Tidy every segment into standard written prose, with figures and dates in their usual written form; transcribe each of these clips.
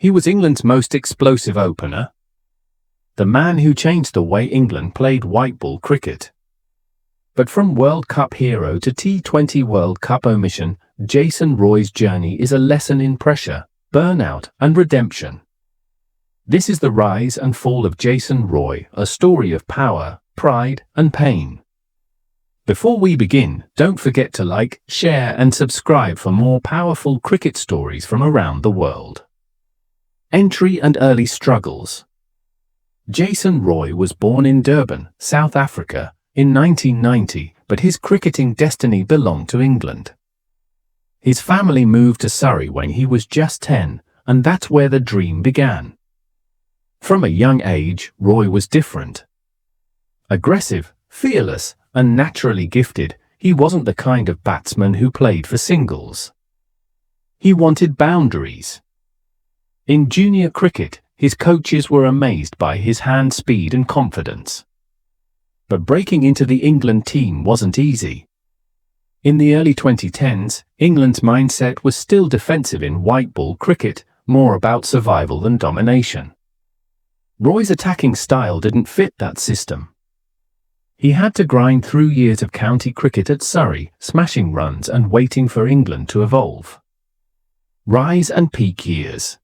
He was England's most explosive opener, the man who changed the way England played white ball cricket. But from World Cup hero to T20 World Cup omission, Jason Roy's journey is a lesson in pressure, burnout, and redemption. This is the rise and fall of Jason Roy, a story of power, pride, and pain. Before we begin, don't forget to like, share, and subscribe for more powerful cricket stories from around the world. Entry and early struggles. Jason Roy was born in Durban, South Africa, in 1990, but his cricketing destiny belonged to England. His family moved to Surrey when he was just 10, and that's where the dream began. From a young age, Roy was different. Aggressive, fearless, and naturally gifted, he wasn't the kind of batsman who played for singles. He wanted boundaries. In junior cricket, his coaches were amazed by his hand speed and confidence. But breaking into the England team wasn't easy. In the early 2010s, England's mindset was still defensive in white ball cricket, more about survival than domination. Roy's attacking style didn't fit that system. He had to grind through years of county cricket at Surrey, smashing runs and waiting for England to evolve. Rise and peak years.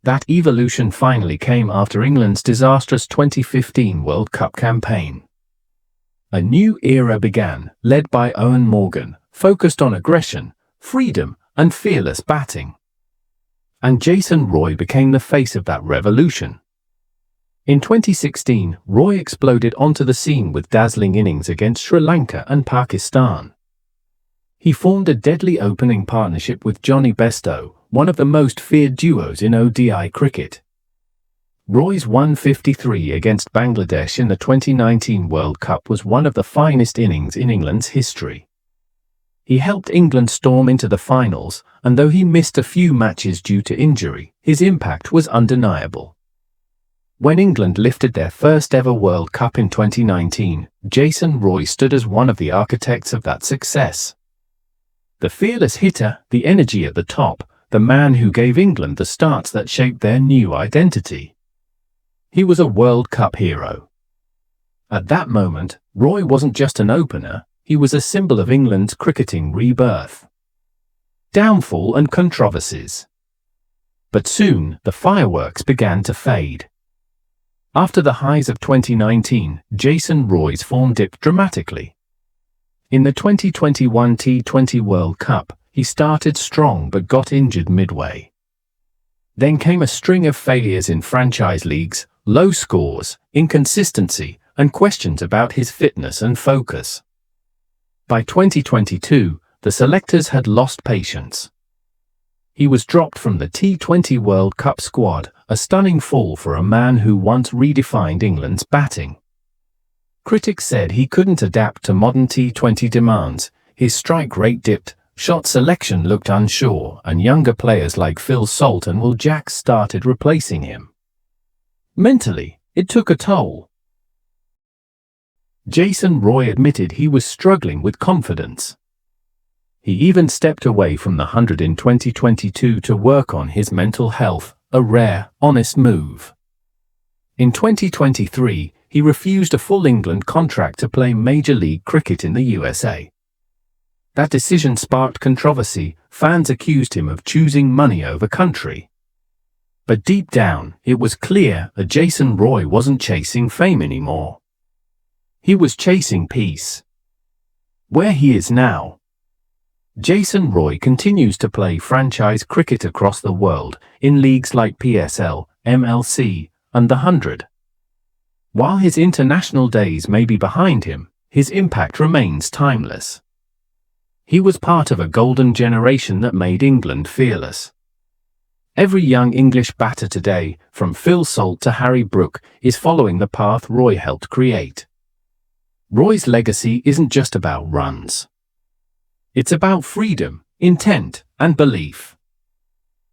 That evolution finally came after England's disastrous 2015 World Cup campaign. A new era began, led by Owen Morgan, focused on aggression, freedom, and fearless batting. And Jason Roy became the face of that revolution. In 2016, Roy exploded onto the scene with dazzling innings against Sri Lanka and Pakistan. He formed a deadly opening partnership with Johnny Bairstow, one of the most feared duos in ODI cricket. Roy's 153 against Bangladesh in the 2019 World Cup was one of the finest innings in England's history. He helped England storm into the finals, and though he missed a few matches due to injury, his impact was undeniable. When England lifted their first ever World Cup in 2019, Jason Roy stood as one of the architects of that success. The fearless hitter, the energy at the top, the man who gave England the starts that shaped their new identity. He was a World Cup hero. At that moment, Roy wasn't just an opener, he was a symbol of England's cricketing rebirth. Downfall and controversies. But soon, the fireworks began to fade. After the highs of 2019, Jason Roy's form dipped dramatically. In the 2021 T20 World Cup, he started strong but got injured midway. Then came a string of failures in franchise leagues, low scores, inconsistency, and questions about his fitness and focus. By 2022, the selectors had lost patience. He was dropped from the T20 World Cup squad, a stunning fall for a man who once redefined England's batting. Critics said he couldn't adapt to modern T20 demands, his strike rate dipped, shot selection looked unsure, and younger players like Phil Salt and Will Jacks started replacing him. Mentally, it took a toll. Jason Roy admitted he was struggling with confidence. He even stepped away from the 100 in 2022 to work on his mental health, a rare, honest move. In 2023, he refused a full England contract to play Major League Cricket in the USA. That decision sparked controversy. Fans accused him of choosing money over country. But deep down, it was clear that Jason Roy wasn't chasing fame anymore. He was chasing peace. Where he is now. Jason Roy continues to play franchise cricket across the world, in leagues like PSL, MLC, and the 100. While his international days may be behind him, his impact remains timeless. He was part of a golden generation that made England fearless. Every young English batter today, from Phil Salt to Harry Brook, is following the path Roy helped create. Roy's legacy isn't just about runs. It's about freedom, intent, and belief.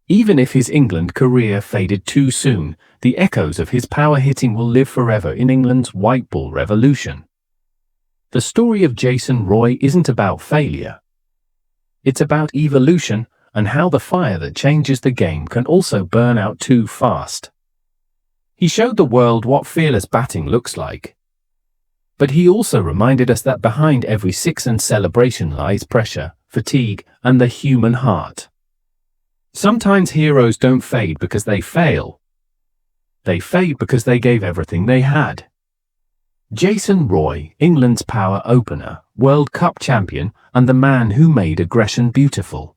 Even if his England career faded too soon, the echoes of his power hitting will live forever in England's white ball revolution. The story of Jason Roy isn't about failure. It's about evolution, and how the fire that changes the game can also burn out too fast. He showed the world what fearless batting looks like. But he also reminded us that behind every six and celebration lies pressure, fatigue, and the human heart. Sometimes heroes don't fade because they fail. They fade because they gave everything they had. Jason Roy, England's power opener, World Cup champion, and the man who made aggression beautiful.